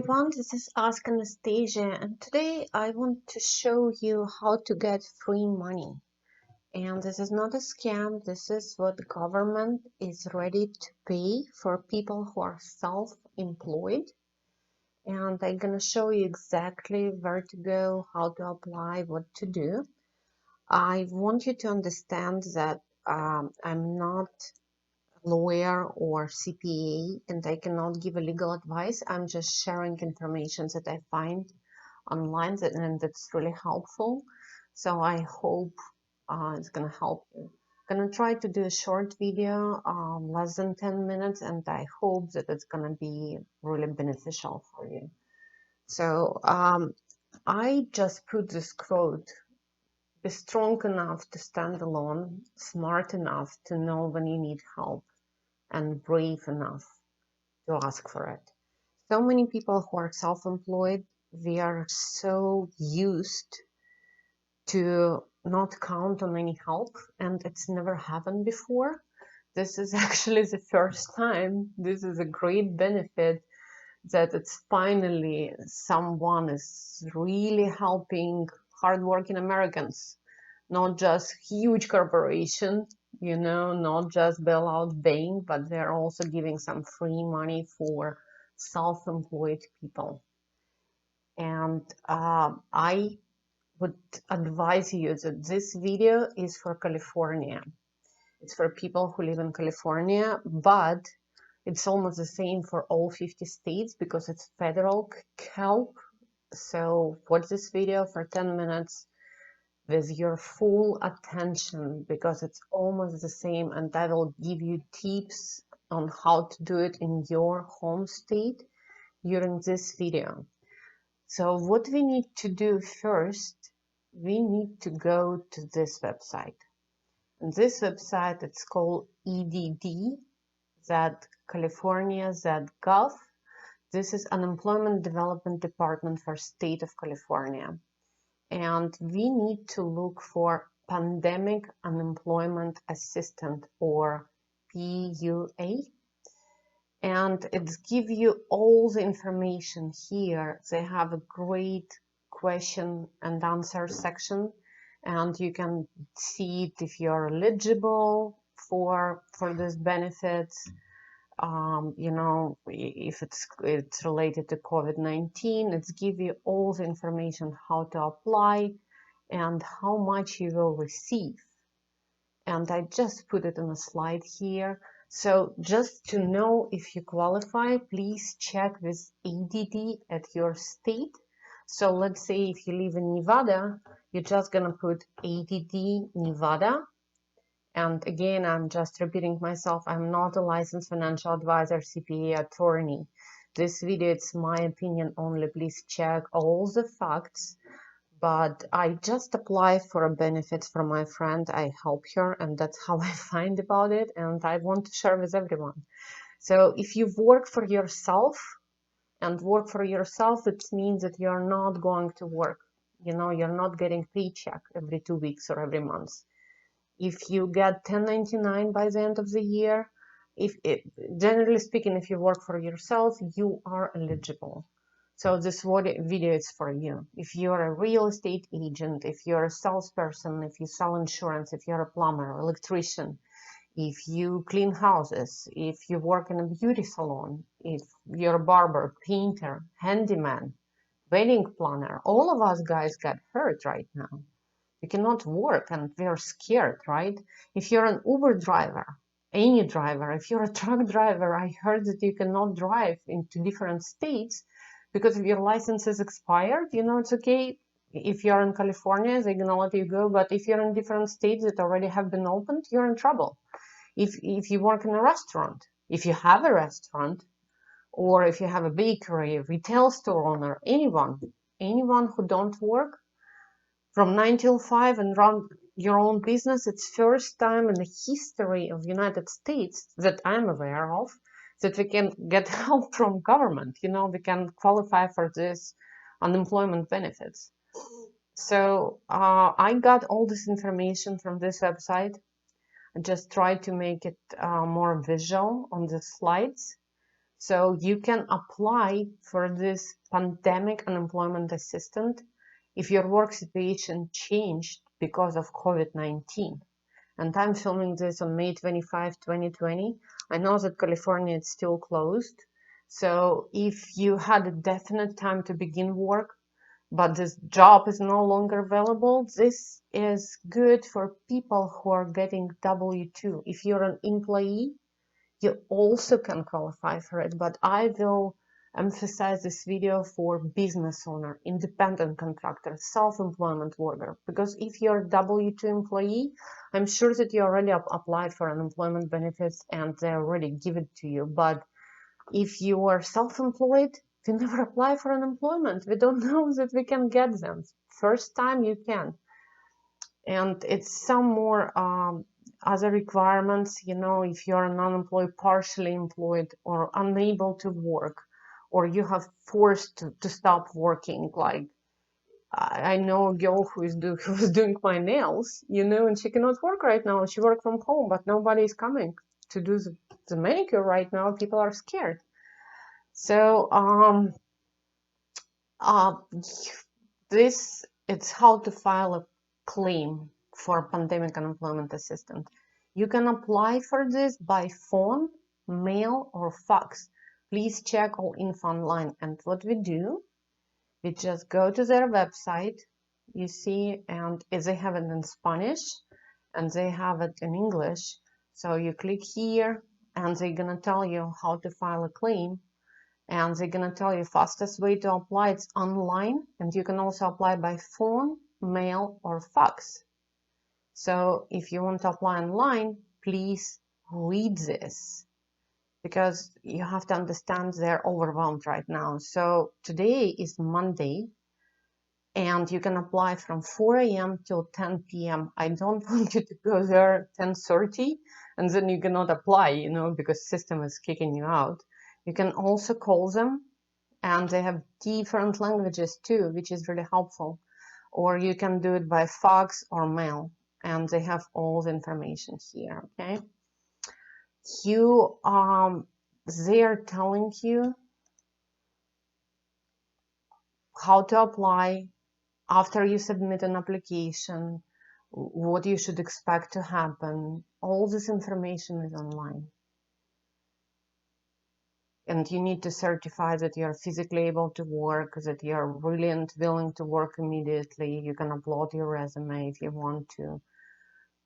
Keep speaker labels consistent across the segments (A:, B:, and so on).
A: everyone, this is Ask Anastasia, and today I want to show you how to get free money. And this is not a scam, this is what the government is ready to pay for people who are self-employed. And I'm gonna show you exactly where to go, how to apply, what to do. I want you to understand that I'm not lawyer or CPA, and I cannot give a legal advice. I'm just sharing information that I find online and that's really helpful. So I hope it's gonna help you. I'm gonna try to do a short video, less than 10 minutes, and I hope that it's gonna be really beneficial for you. So I just put this quote: be strong enough to stand alone, smart enough to know when you need help, and brave enough to ask for it. So many people who are self-employed, we are so used to not count on any help, and it's never happened before. This is actually the first time. This is a great benefit that it's finally someone is really helping hardworking Americans, not just huge corporation, not just bailout bank, but they're also giving some free money for self-employed people. And I would advise you that this video is for California. It's for people who live in California, but it's almost the same for all 50 states because it's federal help. So watch this video for 10 minutes with your full attention because it's almost the same, and I will give you tips on how to do it in your home state during this video. So what we need to do first, we need to go to this website. And this website, it's called edd.california.gov. This is Unemployment Development Department for State of California. And we need to look for Pandemic Unemployment Assistant, or PUA. And it gives you all the information here. They have a great question and answer section, and you can see it if you're eligible for these benefits. If it's related to COVID-19, it's give you all the information how to apply and how much you will receive. And I just put it on a slide here. So just to know if you qualify, please check with ADD at your state. So let's say if you live in Nevada, you're just gonna put ADD Nevada. And again, I'm just repeating myself, I'm not a licensed financial advisor, CPA, attorney. This video, it's my opinion only. Please check all the facts. But I just apply for a benefit from my friend. I help her, and that's how I find about it. And I want to share with everyone. So if you work for yourself, it means that you're not going to work. You're not getting paycheck every 2 weeks or every month. If you get 1099 by the end of the year, generally speaking, if you work for yourself, you are eligible. So this video is for you. If you're a real estate agent, if you're a salesperson, if you sell insurance, if you're a plumber, electrician, if you clean houses, if you work in a beauty salon, if you're a barber, painter, handyman, wedding planner, all of us guys got hurt right now. You cannot work and we're scared, right? If you're an Uber driver, any driver, if you're a truck driver, I heard that you cannot drive into different states because if your license is expired, it's okay. If you're in California, they're gonna let you go, but if you're in different states that already have been opened, you're in trouble. If you work in a restaurant, if you have a restaurant, or if you have a bakery, retail store owner, anyone who don't work from 9 till 5 and run your own business, it's first time in the history of the United States that I'm aware of that we can get help from government. We can qualify for this unemployment benefits. So I got all this information from this website. I just tried to make it more visual on the slides. So you can apply for this pandemic unemployment assistant if your work situation changed because of COVID-19. And I'm filming this on May 25, 2020. I know that California is still closed. So if you had a definite time to begin work, but this job is no longer available, this is good for people who are getting W-2. If you're an employee, you also can qualify for it, but I will emphasize this video for business owner, independent contractor, self-employment worker, because if you're a W-2 employee, I'm sure that you already applied for unemployment benefits and they already give it to you. But if you are self-employed, we never apply for unemployment. We don't know that we can get them. First time you can. And it's some more other requirements, you know, if you're unemployed, partially employed, or unable to work, or you have forced to stop working. Like I know a girl who was doing my nails, you know, and she cannot work right now. She works from home, but nobody is coming to do the manicure right now. People are scared. So it's how to file a claim for pandemic unemployment assistance. You can apply for this by phone, mail, or fax. Please check all info online. And what we do, we just go to their website, you see, and they have it in Spanish and they have it in English. So you click here and they're gonna tell you how to file a claim. And they're going to tell you fastest way to apply. It's online, and you can also apply by phone, mail, or fax. So if you want to apply online, please read this, because you have to understand they're overwhelmed right now. So today is Monday, and you can apply from 4 a.m. till 10 p.m. I don't want you to go there 10:30 and then you cannot apply, you know, because system is kicking you out. You can also call them, and they have different languages too, which is really helpful. Or you can do it by fax or mail, and they have all the information here, okay? They are telling you how to apply after you submit an application, what you should expect to happen. All this information is online. And you need to certify that you're physically able to work, that you're really and willing to work immediately. You can upload your resume if you want to.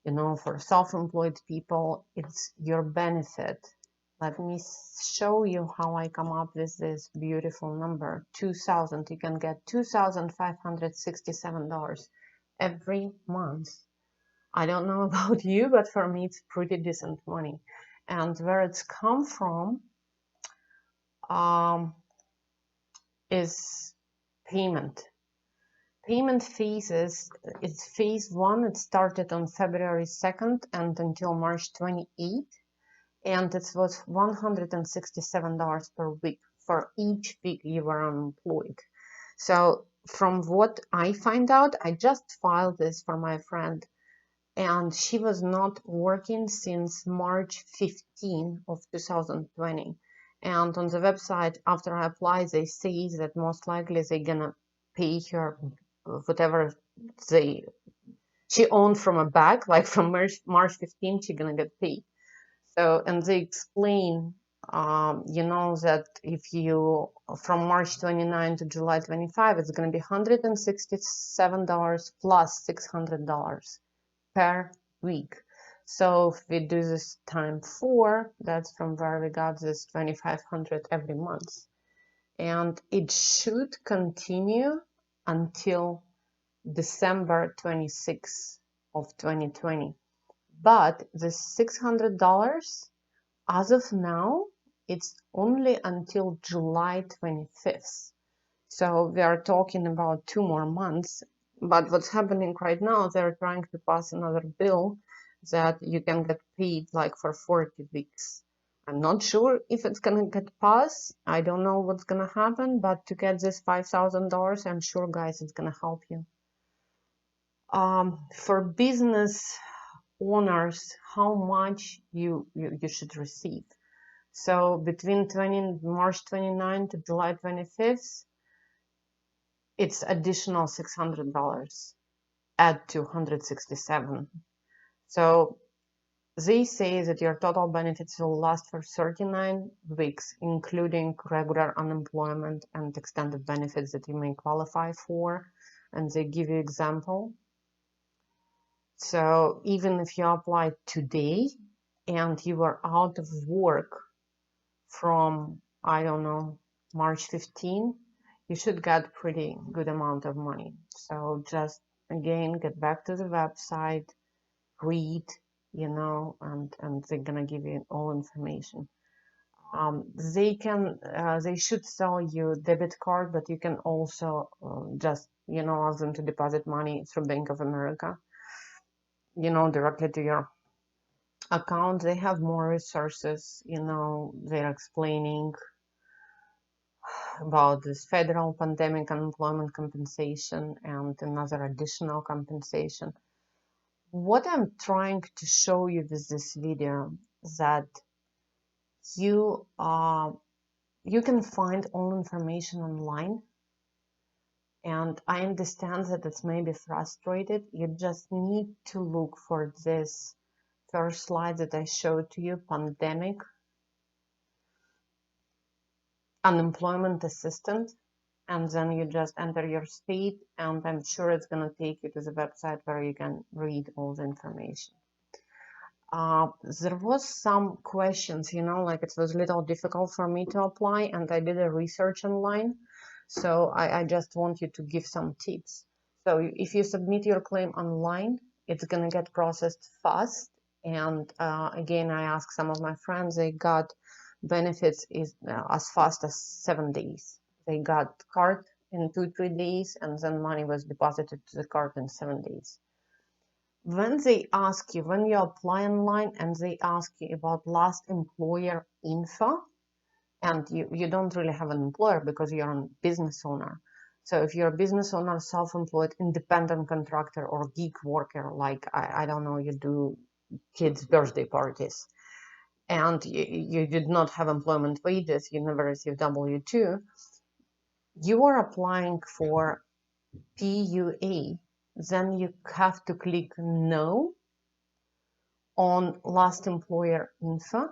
A: You know, for self-employed people, it's your benefit. Let me show you how I come up with this beautiful number, 2,000. You can get $2,567 every month. I don't know about you, but for me, it's pretty decent money. And where it's come from, is payment. Payment phases, it's phase 1, it started on February 2nd and until March 28th, and it was $167 per week for each week you were unemployed. So from what I find out, I just filed this for my friend, and she was not working since March 15 of 2020. And on the website, after I apply, they say that most likely they're gonna pay her whatever she owned from a bag, like from March 15, she's gonna get paid. So, and they explain, you know, that if you, from March 29 to July 25, it's gonna be $167 plus $600 per week. So if we do this time 4, that's from where we got this $2,500 every month. And it should continue until December 26th of 2020. But the $600, as of now, it's only until July 25th. So we are talking about 2 more months. But what's happening right now, they're trying to pass another bill that you can get paid like for 40 weeks. I'm not sure if it's gonna get passed. I don't know what's gonna happen, but to get this $5,000, I'm sure, guys, it's gonna help you. For business owners, how much you should receive. So between March 29th to July 25th, it's additional $600, add to 167. So they say that your total benefits will last for 39 weeks, including regular unemployment and extended benefits that you may qualify for. And they give you example. So even if you apply today and you are out of work from, I don't know, March 15, you should get pretty good amount of money. So just again, get back to the website, read, and they're gonna give you all information. They should sell you debit card, but you can also just, ask them to deposit money through Bank of America, directly to your account. They have more resources, they're explaining about this federal pandemic unemployment compensation and another additional compensation. What I'm trying to show you with this video is that you can find all information online, and I understand that it's maybe frustrated. You just need to look for this first slide that I showed to you, pandemic unemployment assistant, and then you just enter your state, and I'm sure it's going to take you to the website where you can read all the information. There was some questions, like it was a little difficult for me to apply, and I did a research online. So I just want you to give some tips. So if you submit your claim online, it's going to get processed fast. And again, I asked some of my friends, they got benefits as fast as 7 days. They got card in 2-3 days, and then money was deposited to the card in 7 days. When they ask you, when you apply online and they ask you about last employer info, and you don't really have an employer because you're a business owner. So if you're a business owner, self-employed, independent contractor, or gig worker, like, I don't know, you do kids' birthday parties, and you did not have employment wages, you never received W-2, you are applying for PUA, then you have to click no on last employer info,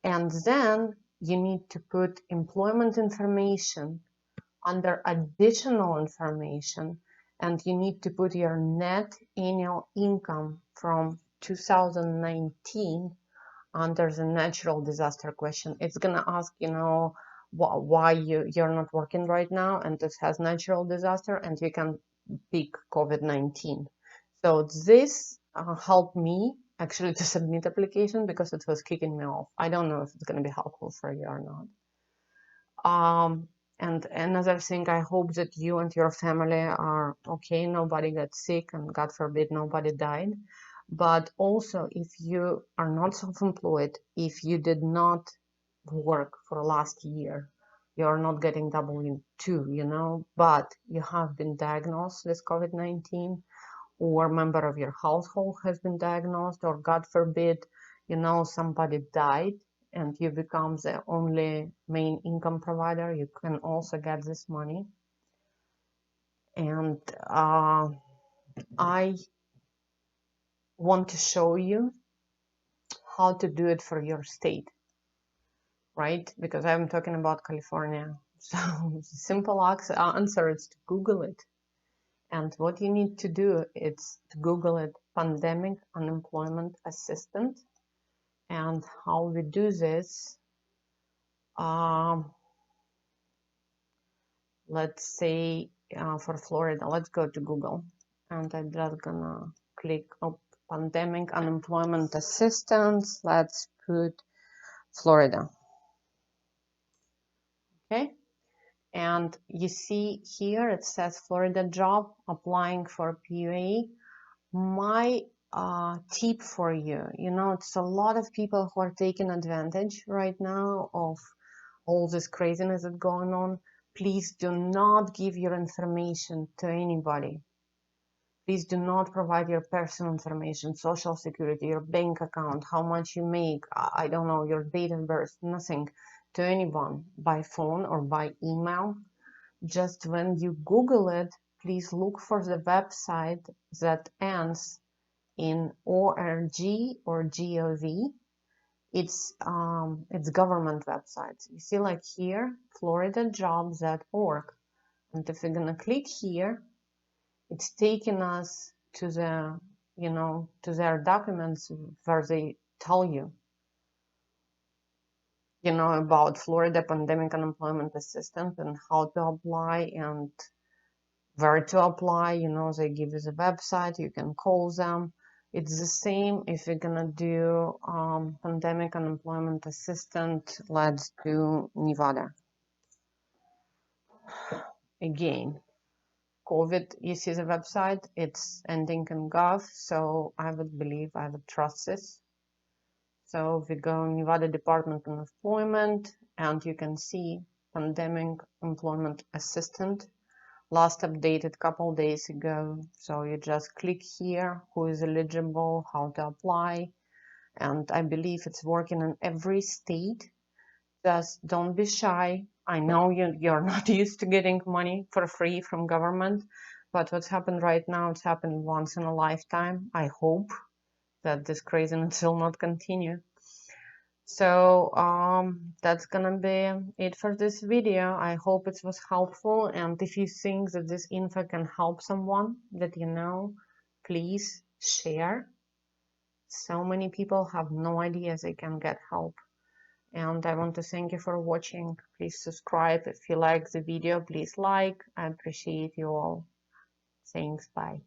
A: and then you need to put employment information under additional information, and you need to put your net annual income from 2019 under the natural disaster question. It's gonna ask, why you're not working right now, and this has natural disaster, and you can pick COVID-19. So this helped me actually to submit application because it was kicking me off. I don't know if it's going to be helpful for you or not. And another thing, I hope that you and your family are okay, nobody got sick, and God forbid nobody died. But also, if you are not self-employed, if you did not work for last year, you're not getting W-2, but you have been diagnosed with COVID-19, or a member of your household has been diagnosed, or God forbid, somebody died and you become the only main income provider, you can also get this money. And I want to show you how to do it for your state, right? Because I'm talking about California. So the simple answer is to Google it. And what you need to do is to Google it, pandemic unemployment assistant. And how we do this, let's say for Florida, let's go to Google, and I'm just gonna click up pandemic unemployment assistance. Let's put Florida. Okay, and you see here it says Florida job, applying for PUA. My tip for you, it's a lot of people who are taking advantage right now of all this craziness that's going on. Please do not give your information to anybody. Please do not provide your personal information, social security, your bank account, how much you make, I don't know, your date of birth, nothing to anyone by phone or by email. Just when you Google it, please look for the website that ends in org or gov. It's government websites. You see, like here, floridajobs.org. And if we're gonna click here, it's taking us to the, to their documents where they tell you, about Florida Pandemic Unemployment Assistance and how to apply and where to apply. They give you the website, you can call them. It's the same if you're gonna do Pandemic Unemployment Assistant. Let's do Nevada. Again, COVID, you see the website, it's ending in gov, so I would trust this. So we go Nevada Department of Employment, and you can see Pandemic Employment Assistant, last updated couple days ago. So you just click here, who is eligible, how to apply, and I believe it's working in every state. Just don't be shy. I know you're not used to getting money for free from government, but what's happened right now, it's happened once in a lifetime. I hope that this craziness will not continue. So that's gonna be it for this video. I hope it was helpful, and if you think that this info can help someone that you know, please share. So many people have no idea they can get help. And I want to thank you for watching. Please subscribe if you like the video. Please like. I appreciate you all. Thanks. Bye.